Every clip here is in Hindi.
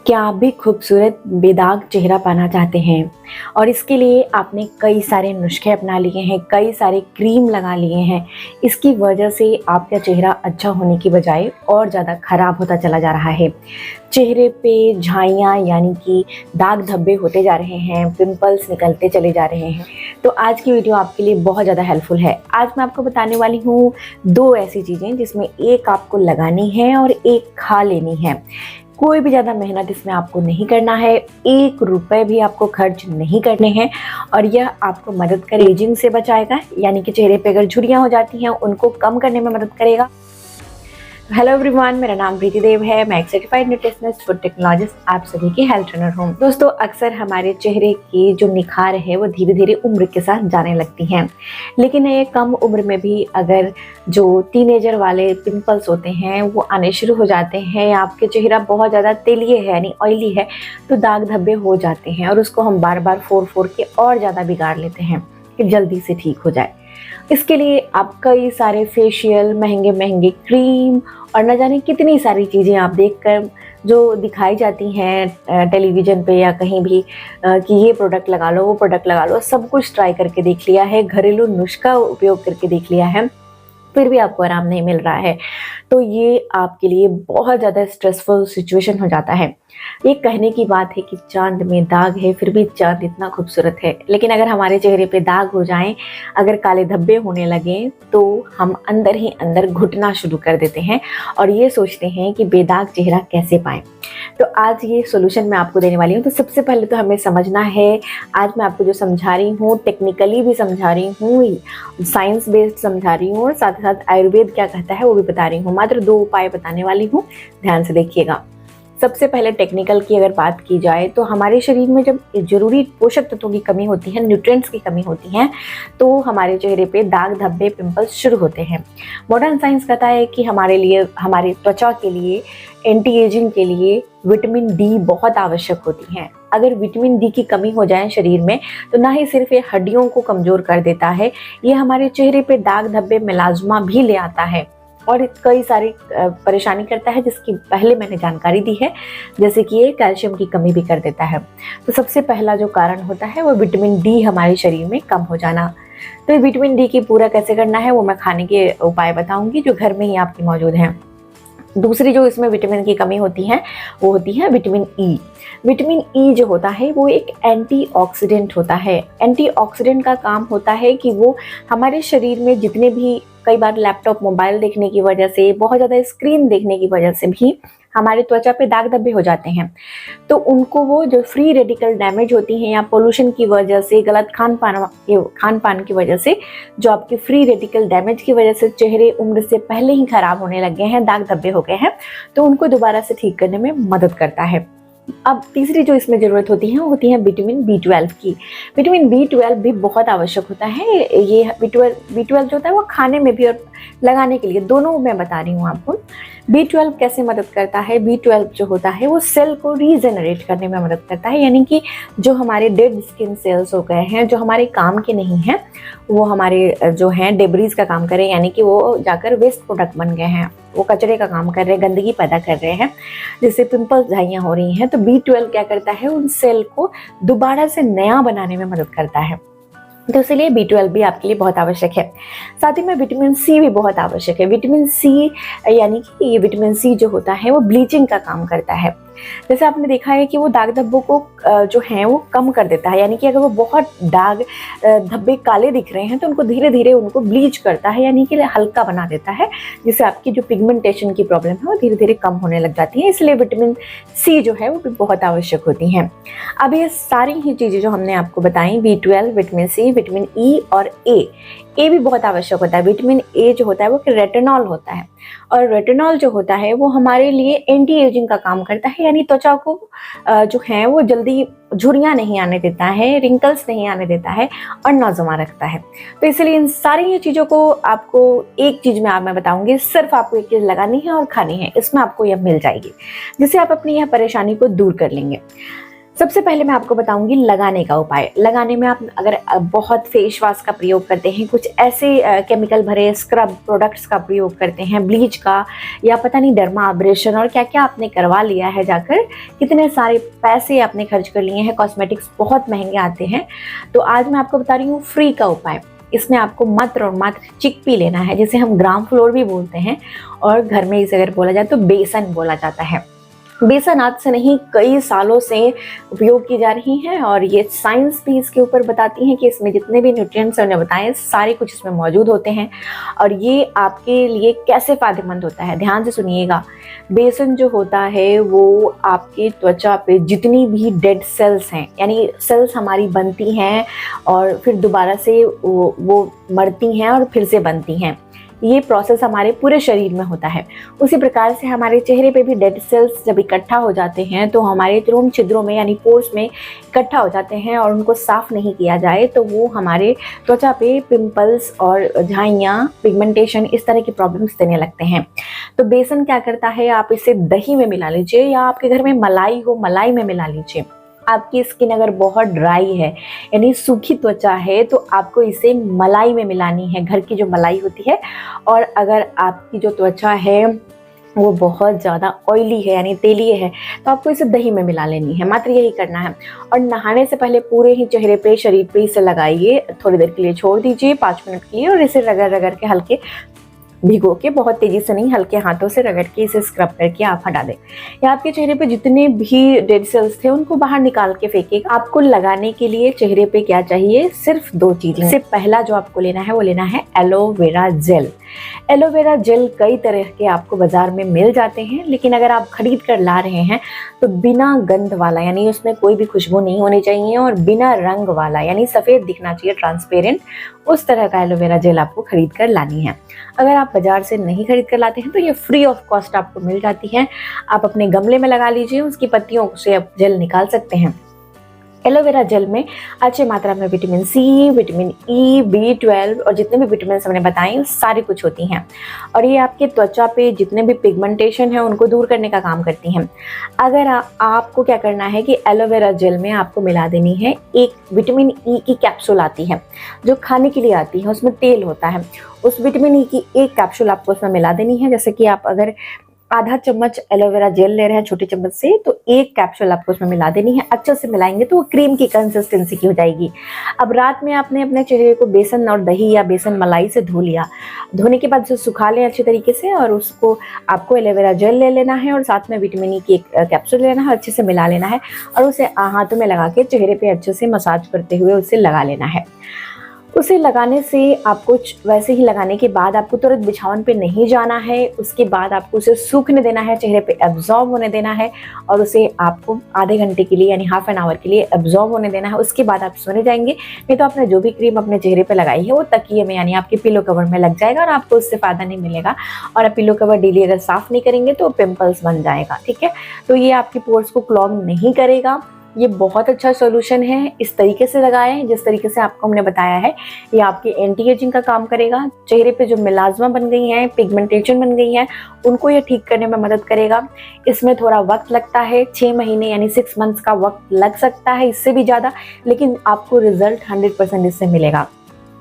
क्या आप भी खूबसूरत बेदाग चेहरा पाना चाहते हैं और इसके लिए आपने कई सारे नुस्खे अपना लिए हैं, कई सारे क्रीम लगा लिए हैं। इसकी वजह से आपका चेहरा अच्छा होने की बजाय और ज़्यादा ख़राब होता चला जा रहा है। चेहरे पे झाइयाँ यानी कि दाग धब्बे होते जा रहे हैं, पिंपल्स निकलते चले जा रहे हैं। तो आज की वीडियो आपके लिए बहुत ज़्यादा हेल्पफुल है। आज मैं आपको बताने वाली हूँ 2 ऐसी चीज़ें जिसमें एक आपको लगानी है और एक खा लेनी है। कोई भी ज़्यादा मेहनत इसमें आपको नहीं करना है, 1 रुपए भी आपको खर्च नहीं करने हैं और यह आपको मदद करेगा, एजिंग से बचाएगा, यानी कि चेहरे पे अगर झुर्रियाँ हो जाती हैं उनको कम करने में मदद करेगा। हेलो एवरीवन, मेरा नाम प्रीति देव है। मैं एक सर्टिफाइड न्यूट्रिशनिस्ट, फूड टेक्नोलॉजिस्ट, आप सभी की हेल्थ ट्रेनर हूँ। दोस्तों, अक्सर हमारे चेहरे की जो निखार है वो धीरे धीरे उम्र के साथ जाने लगती हैं, लेकिन ये कम उम्र में भी अगर जो टीनेजर वाले पिंपल्स होते हैं वो आने शुरू हो जाते हैं, आपके चेहरा बहुत ज़्यादा तेलीय है यानी ऑयली है, तो दाग धब्बे हो जाते हैं और उसको हम बार बार फोड़ के और ज़्यादा बिगाड़ लेते हैं कि जल्दी से ठीक हो जाए। इसके लिए आप कई सारे फेशियल, महंगे क्रीम और न जाने कितनी सारी चीज़ें आप देखकर जो दिखाई जाती हैं टेलीविज़न पे या कहीं भी कि ये प्रोडक्ट लगा लो, वो प्रोडक्ट लगा लो, सब कुछ ट्राई करके देख लिया है, घरेलू नुस्खा उपयोग करके देख लिया है, फिर भी आपको आराम नहीं मिल रहा है, तो ये आपके लिए बहुत ज़्यादा स्ट्रेसफुल सिचुएशन हो जाता है। ये कहने की बात है कि चाँद में दाग है, फिर भी चाँद इतना खूबसूरत है, लेकिन अगर हमारे चेहरे पे दाग हो जाएं, अगर काले धब्बे होने लगें, तो हम अंदर ही अंदर घुटना शुरू कर देते हैं और ये सोचते हैं कि बेदाग चेहरा कैसे पाएं। तो आज ये सोल्यूशन मैं आपको देने वाली हूँ। तो सबसे पहले तो हमें समझना है, आज मैं आपको जो समझा रही हूँ टेक्निकली भी समझा रही हूँ, साइंस बेस्ड समझा रही हूँ और साथ ही साथ आयुर्वेद क्या कहता है वो भी बता रही हूँ। मात्र 2 उपाय बताने वाली हूँ, ध्यान से देखिएगा। सबसे पहले टेक्निकल की अगर बात की जाए तो हमारे शरीर में जब जरूरी पोषक तत्वों की कमी होती है, न्यूट्रिएंट्स की कमी होती है, तो हमारे चेहरे पे दाग धब्बे पिंपल्स शुरू होते हैं। मॉडर्न साइंस कहता है कि हमारे लिए, हमारी त्वचा के लिए, एंटी एजिंग के लिए विटामिन डी बहुत आवश्यक होती है। अगर विटामिन डी की कमी हो जाए शरीर में तो ना ही सिर्फ ये हड्डियों को कमज़ोर कर देता है, ये हमारे चेहरे पे दाग धब्बे, मेलाज्मा भी ले आता है और कई सारी परेशानी करता है, जिसकी पहले मैंने जानकारी दी है, जैसे कि ये कैल्शियम की कमी भी कर देता है। तो सबसे पहला जो कारण होता है वो विटामिन डी हमारे शरीर में कम हो जाना। तो विटामिन डी की पूरा कैसे करना है वो मैं खाने के उपाय बताऊंगी जो घर में ही आपके मौजूद हैं। दूसरी जो इसमें विटामिन की कमी होती है वो होती है विटामिन ई। विटामिन ई जो होता है वो एक एंटीऑक्सीडेंट होता है। एंटीऑक्सीडेंट का काम होता है कि वो हमारे शरीर में जितने भी, कई बार लैपटॉप, मोबाइल देखने की वजह से, बहुत ज़्यादा स्क्रीन देखने की वजह से भी हमारे त्वचा पे दाग धब्बे हो जाते हैं, तो उनको वो जो फ्री रेडिकल डैमेज होती हैं या पोल्यूशन की वजह से, गलत खान पान की वजह से, जो आपके फ्री रेडिकल डैमेज की वजह से चेहरे उम्र से पहले ही खराब होने लग गए हैं, दाग धब्बे हो गए हैं, तो उनको दोबारा से ठीक करने में मदद करता है। अब तीसरी जो इसमें ज़रूरत होती है वो होती है विटामिन B12 की। विटामिन B12 भी बहुत आवश्यक होता है। ये B12 जो होता है वो खाने में भी और लगाने के लिए, दोनों मैं बता रही हूँ आपको। B12 कैसे मदद करता है? B12 जो होता है वो सेल को रीजनरेट करने में मदद करता है, यानी कि जो हमारे डेड स्किन सेल्स हो गए हैं, जो हमारे काम के नहीं हैं, वो हमारे जो हैं डेब्रीज का काम कर रहे हैं, यानी कि वो जाकर वेस्ट प्रोडक्ट बन गए हैं, वो कचरे का काम कर रहे हैं, गंदगी पैदा कर रहे हैं, जिससे पिंपल्स, झाइयाँ हो रही हैं। तो B12 क्या करता है, उन सेल को दोबारा से नया बनाने में मदद करता है। तो इसलिए B12 भी आपके लिए बहुत आवश्यक है। साथ ही में विटामिन सी भी बहुत आवश्यक है। विटामिन सी यानी कि ये विटामिन सी जो होता है वो ब्लीचिंग का काम करता है। जैसे आपने देखा है कि वो दाग धब्बों को जो हैं वो कम कर देता है, यानी कि अगर वो बहुत दाग धब्बे काले दिख रहे हैं तो उनको धीरे धीरे उनको ब्लीच करता है, यानी कि हल्का बना देता है, जिससे आपकी जो पिगमेंटेशन की प्रॉब्लम है वो धीरे धीरे कम होने लग जाती है। इसलिए विटामिन सी जो है वो भी बहुत आवश्यक होती हैं। अब ये सारी ही चीज़ें जो हमने आपको बताई, B12, vitamin C, vitamin E और ए भी बहुत आवश्यक होता है। विटामिन ए जो होता है वो रेटिनॉल होता है और रेटिनॉल जो होता है वो हमारे लिए एंटी एजिंग का काम करता है, यानी त्वचा को जो है वो जल्दी झुर्रियाँ नहीं आने देता है, रिंकल्स नहीं आने देता है और नौजवान रखता है। तो इसलिए इन सारी ये चीज़ों को आपको एक चीज़ में मैं बताऊंगी, सिर्फ आपको एक चीज़ लगानी है और खानी है, इसमें आपको यह मिल जाएगी, जिससे आप अपनी यह परेशानी को दूर कर लेंगे। सबसे पहले मैं आपको बताऊंगी लगाने का उपाय। लगाने में आप अगर बहुत फेस वॉश का प्रयोग करते हैं, कुछ ऐसे केमिकल भरे स्क्रब प्रोडक्ट्स का प्रयोग करते हैं, ब्लीच का या पता नहीं डर्मा अब्रेशन और क्या क्या आपने करवा लिया है जाकर, कितने सारे पैसे आपने खर्च कर लिए हैं, कॉस्मेटिक्स बहुत महंगे आते हैं, तो आज मैं आपको बता रही हूँ फ्री का उपाय। इसमें आपको मात्र और मात्र चिकपी लेना है, जिसे हम ग्राम फ्लोर भी बोलते हैं, और घर में इसे अगर बोला जाए तो बेसन बोला जाता है। बेसन आज से नहीं कई सालों से उपयोग की जा रही है, और ये साइंस भी इसके ऊपर बताती है कि इसमें जितने भी न्यूट्रिएंट्स हमने बताए सारे कुछ इसमें मौजूद होते हैं, और ये आपके लिए कैसे फ़ायदेमंद होता है ध्यान से सुनिएगा। बेसन जो होता है वो आपके त्वचा पे जितनी भी डेड सेल्स हैं, यानी सेल्स हमारी बनती हैं और फिर दोबारा से वो मरती हैं और फिर से बनती हैं, ये प्रोसेस हमारे पूरे शरीर में होता है। उसी प्रकार से हमारे चेहरे पे भी डेड सेल्स जब इकट्ठा हो जाते हैं तो हमारे रोम छिद्रों में यानी पोर्स में इकट्ठा हो जाते हैं, और उनको साफ़ नहीं किया जाए तो वो हमारे त्वचा पे पिंपल्स और झाइयाँ, पिगमेंटेशन, इस तरह की प्रॉब्लम्स देने लगते हैं। तो बेसन क्या करता है, आप इसे दही में मिला लीजिए या आपके घर में मलाई हो, मलाई में मिला लीजिए। आपकी स्किन अगर बहुत ड्राई है यानी सूखी त्वचा है तो आपको इसे मलाई में मिलानी है, घर की जो मलाई होती है। और अगर आपकी जो त्वचा है वो बहुत ज़्यादा ऑयली है यानी तेलीय है तो आपको इसे दही में मिला लेनी है, मात्र यही करना है। और नहाने से पहले पूरे ही चेहरे पे, शरीर पे इसे लगाइए, थोड़ी देर के लिए छोड़ दीजिए 5 मिनट के लिए, और इसे रगड़ रगड़ के हल्के भिगो के, बहुत तेजी से नहीं, हल्के हाथों से रगड़ के इसे स्क्रब करके आप हटा दें। या आपके चेहरे पे जितने भी डेड सेल्स थे उनको बाहर निकाल के फेंकें। आपको लगाने के लिए चेहरे पे क्या चाहिए, सिर्फ 2 चीजें। सबसे पहला जो आपको लेना है वो लेना है एलोवेरा जेल। एलोवेरा जेल कई तरह के आपको बाजार में मिल जाते हैं, लेकिन अगर आप खरीद कर ला रहे हैं तो बिना गंध वाला, यानी उसमें कोई भी खुशबू नहीं होनी चाहिए, और बिना रंग वाला यानी सफ़ेद दिखना चाहिए, ट्रांसपेरेंट, उस तरह का एलोवेरा जेल आपको खरीद कर लानी है। अगर आप बाजार से नहीं खरीद कर लाते हैं तो ये फ्री ऑफ कॉस्ट आपको मिल जाती है। आप अपने गमले में लगा लीजिए, उसकी पत्तियों से आप जेल निकाल सकते हैं। एलोवेरा जेल में अच्छी मात्रा में vitamin C, vitamin E, B12 और जितने भी विटामिन हमने बताए सारी कुछ होती हैं, और ये आपके त्वचा पे जितने भी पिगमेंटेशन है उनको दूर करने का काम करती हैं। अगर आपको क्या करना है कि एलोवेरा जेल में आपको मिला देनी है एक विटामिन ई की कैप्सूल आती है जो खाने के लिए आती है, उसमें तेल होता है, उस विटामिन ई की एक कैप्सूल आपको उसमें मिला देनी है। जैसे कि आप अगर आधा चम्मच एलोवेरा जेल ले रहे हैं छोटे चम्मच से, तो एक कैप्सूल आपको उसमें मिला देनी है। अच्छे से मिलाएंगे तो वो क्रीम की कंसिस्टेंसी की हो जाएगी। अब रात में आपने अपने चेहरे को बेसन और दही या बेसन मलाई से धो लिया, धोने के बाद उसे सुखा लें अच्छे तरीके से, और उसको आपको एलोवेरा जेल ले लेना है और साथ में विटामिन ई की एक कैप्सूल लेना है, अच्छे से मिला लेना है, और उसे हाथों में लगा के चेहरे पर अच्छे से मसाज करते हुए उसे लगा लेना है। उसे लगाने से आपको वैसे ही लगाने के बाद आपको तुरंत बिछावन पे नहीं जाना है, उसके बाद आपको उसे सूखने देना है, चेहरे पे एब्जॉर्ब होने देना है, और उसे आपको आधे घंटे के लिए यानी हाफ एन आवर के लिए एब्जॉर्ब होने देना है। उसके बाद आप सोने जाएंगे। नहीं तो आपने जो भी क्रीम अपने चेहरे पे लगाई है वो तकिए में यानी आपके पिलो कवर में लग जाएगा और आपको उससे फ़ायदा नहीं मिलेगा। और आप पिलो कवर डेली अगर साफ़ नहीं करेंगे तो पिम्पल्स बन जाएगा, ठीक है। तो ये आपके पोर्स को क्लॉग नहीं करेगा, ये बहुत अच्छा सॉल्यूशन है। इस तरीके से लगाएं जिस तरीके से आपको हमने बताया है, ये आपके एंटी एजिंग का काम करेगा। चेहरे पे जो मिलाजमा बन गई हैं, पिगमेंटेशन बन गई है, उनको ये ठीक करने में मदद करेगा। इसमें थोड़ा वक्त लगता है, 6 महीने यानी 6 मंथ्स का वक्त लग सकता है, इससे भी ज़्यादा, लेकिन आपको रिजल्ट 100% इससे मिलेगा।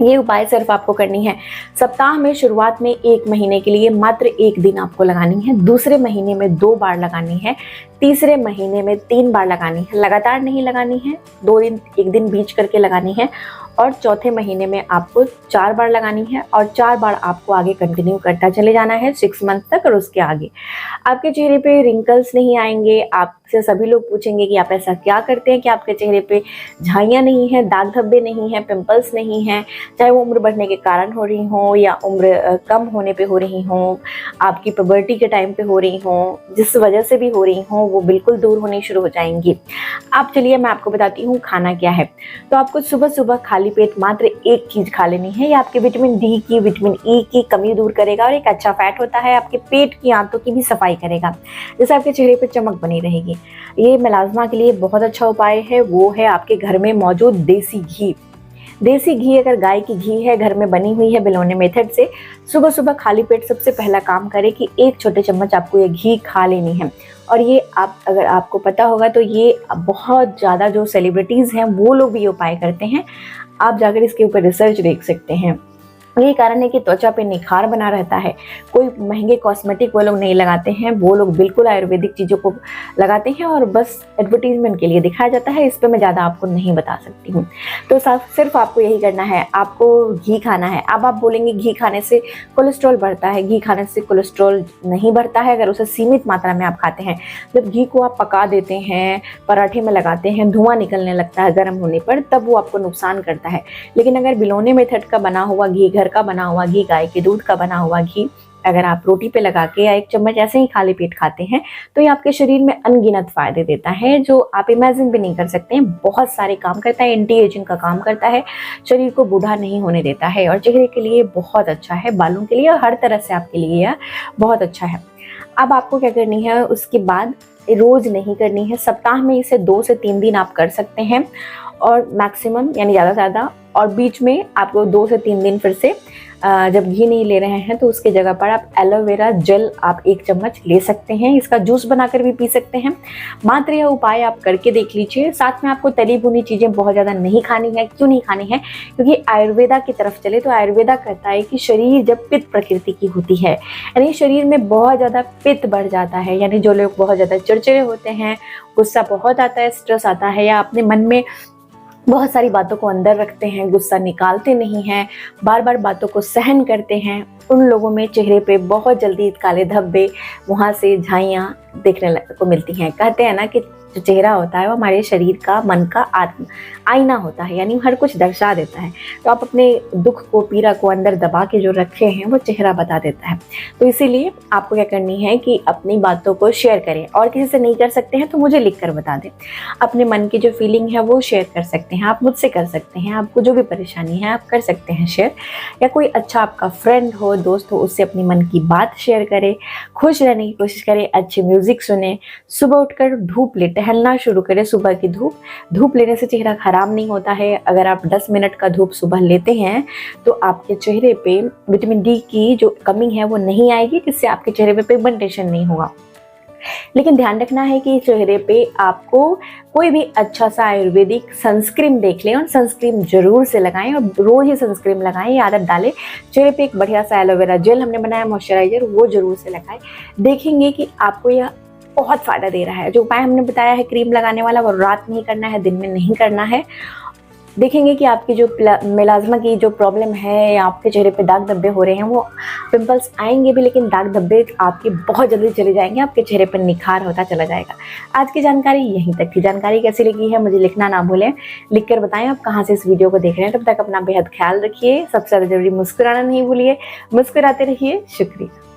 ये उपाय सिर्फ आपको करनी है सप्ताह में शुरुआत में 1 महीने के लिए मात्र 1 दिन आपको लगानी है, दूसरे महीने में 2 बार लगानी है, तीसरे महीने में 3 बार लगानी है। लगातार नहीं लगानी है, 2 दिन 1 दिन बीच करके लगानी है, और चौथे महीने में आपको 4 बार लगानी है, और 4 बार आपको आगे कंटिन्यू करता चले जाना है 6 मंथ तक। और उसके आगे आपके चेहरे पे रिंकल्स नहीं आएंगे। आपसे सभी लोग पूछेंगे कि आप ऐसा क्या करते हैं कि आपके चेहरे पे झाइयाँ नहीं हैं, दाग धब्बे नहीं हैं, पिंपल्स नहीं हैं, चाहे वो उम्र बढ़ने के कारण हो रही हों या उम्र कम होने पे हो रही हों, आपकी पुबर्टी के टाइम पे हो रही हों, जिस वजह से भी हो रही हों, वो बिल्कुल दूर होनी शुरू हो जाएंगी। आप चलिए मैं आपको बताती हूँ खाना क्या है। तो आपको सुबह सुबह खाली पेट मात्र एक चीज़ खा लेनी है। ये आपके विटामिन डी की, विटामिन ई की कमी दूर करेगा, और एक अच्छा फैट होता है, आपके पेट की आंतों की भी सफाई करेगा, जिससे आपके चेहरे पे चमक बनी रहेगी। ये मिलाजमा के लिए बहुत अच्छा उपाय है, वो है आपके घर में मौजूद देसी घी। देसी घी, अगर गाय की घी है, घर में बनी हुई है बिलोने मेथड से, सुबह सुबह खाली पेट सबसे पहला काम करें कि 1 छोटे चम्मच आपको ये घी खा लेनी है। और ये आप, अगर आपको पता होगा तो ये बहुत ज़्यादा जो सेलिब्रिटीज़ हैं वो लोग भी ये उपाय करते हैं। आप जाकर इसके ऊपर रिसर्च देख सकते हैं। यही कारण है कि त्वचा पे निखार बना रहता है। कोई महंगे कॉस्मेटिक वो लोग नहीं लगाते हैं, वो लोग बिल्कुल आयुर्वेदिक चीज़ों को लगाते हैं और बस एडवर्टीजमेंट के लिए दिखाया जाता है। इस पे मैं ज़्यादा आपको नहीं बता सकती हूँ। तो सिर्फ आपको यही करना है, आपको घी खाना है। अब आप बोलेंगे घी खाने से कोलेस्ट्रॉल बढ़ता है। घी खाने से कोलेस्ट्रॉल नहीं बढ़ता है अगर उसे सीमित मात्रा में आप खाते हैं। जब घी को आप पका देते हैं, पराठे में लगाते हैं, धुआं निकलने लगता है गर्म होने पर, तब वो आपको नुकसान करता है। लेकिन अगर बिलोने मेथड का बना हुआ घी, घर का बना हुआ घी, गाय के दूध का बना हुआ घी अगर आप रोटी पे लगा के या 1 चम्मच ऐसे ही खाली पेट खाते हैं तो ये आपके शरीर में अनगिनत फायदे देता है, जो आप इमेजिन भी नहीं कर सकते हैं। बहुत सारे काम करता है, एंटी एजिंग का काम करता है, शरीर को बूढ़ा नहीं होने देता है और चेहरे के लिए बहुत अच्छा है, बालों के लिए और हर तरह से आपके लिए यह बहुत अच्छा है। अब आपको क्या करनी है, उसके बाद रोज नहीं करनी है, सप्ताह में इसे 2 से 3 दिन आप कर सकते हैं और मैक्सिमम यानी ज़्यादा से ज़्यादा, और बीच में आपको 2 से 3 दिन फिर से जब घी नहीं ले रहे हैं तो उसके जगह पर आप एलोवेरा जेल आप 1 चम्मच ले सकते हैं। इसका जूस बनाकर भी पी सकते हैं। मात्र यह उपाय आप करके देख लीजिए। साथ में आपको तली भुनी चीज़ें बहुत ज़्यादा नहीं खानी है। क्यों नहीं खानी है? क्योंकि आयुर्वेदा की तरफ चले तो आयुर्वेदा कहता है कि शरीर जब पित्त प्रकृति की होती है, यानी शरीर में बहुत ज़्यादा पित्त बढ़ जाता है, यानी जो लोग बहुत ज़्यादा चिड़चिड़े होते हैं, गुस्सा बहुत आता है, स्ट्रेस आता है, या अपने मन में बहुत सारी बातों को अंदर रखते हैं, गुस्सा निकालते नहीं हैं, बार बार बातों को सहन करते हैं, उन लोगों में चेहरे पे बहुत जल्दी काले धब्बे, वहाँ से झाइयाँ देखने को मिलती हैं। कहते हैं ना कि जो चेहरा होता है वो हमारे शरीर का, मन का आईना होता है, यानी हर कुछ दर्शा देता है। तो आप अपने दुख को, पीड़ा को अंदर दबा के जो रखे हैं वो चेहरा बता देता है। तो इसीलिए आपको क्या करनी है कि अपनी बातों को शेयर करें, और किसी से नहीं कर सकते हैं तो मुझे लिख कर बता दें। अपने मन की जो फीलिंग है वो शेयर कर सकते हैं, आप मुझसे कर सकते हैं। आपको जो भी परेशानी है आप कर सकते हैं शेयर, या कोई अच्छा आपका फ्रेंड हो, दोस्त हो, उससे अपनी मन की बात शेयर करें। खुश रहने की कोशिश करें, अच्छी म्यूजिक सुने, सुबह उठकर धूप ले, टहलना शुरू करें। सुबह की धूप लेने से चेहरा खराब नहीं होता है। अगर आप 10 मिनट का धूप सुबह लेते हैं तो आपके चेहरे पे विटामिन डी की जो कमी है वो नहीं आएगी, जिससे आपके चेहरे पे पिगमेंटेशन नहीं होगा। लेकिन ध्यान रखना है कि चेहरे पे आपको कोई भी अच्छा सा आयुर्वेदिक सनस्क्रीन देख लें और सनस्क्रीन जरूर से लगाएं, और रोज ही सनस्क्रीन लगाएं, ये आदत डालें। चेहरे पे एक बढ़िया सा एलोवेरा जेल हमने बनाया, मॉइस्चराइजर, वो जरूर से लगाएं। देखेंगे कि आपको यह बहुत फ़ायदा दे रहा है। जो उपाय हमने बताया है क्रीम लगाने वाला, वो रात में ही करना है, दिन में नहीं करना है। देखेंगे कि आपकी जो मेलाज्मा की जो प्रॉब्लम है, या आपके चेहरे पे दाग धब्बे हो रहे हैं, वो पिंपल्स आएंगे भी लेकिन दाग धब्बे आपके बहुत जल्दी चले जाएंगे, आपके चेहरे पर निखार होता चला जाएगा। आज की जानकारी यहीं तक थी। जानकारी कैसी लगी है मुझे लिखना ना भूलें, लिख कर बताएं आप कहाँ से इस वीडियो को देख रहे हैं। तब तक अपना बेहद ख्याल रखिए, सबसे ज़्यादा जरूरी मुस्कुराना नहीं भूलिए, मुस्कुराते रहिए। शुक्रिया।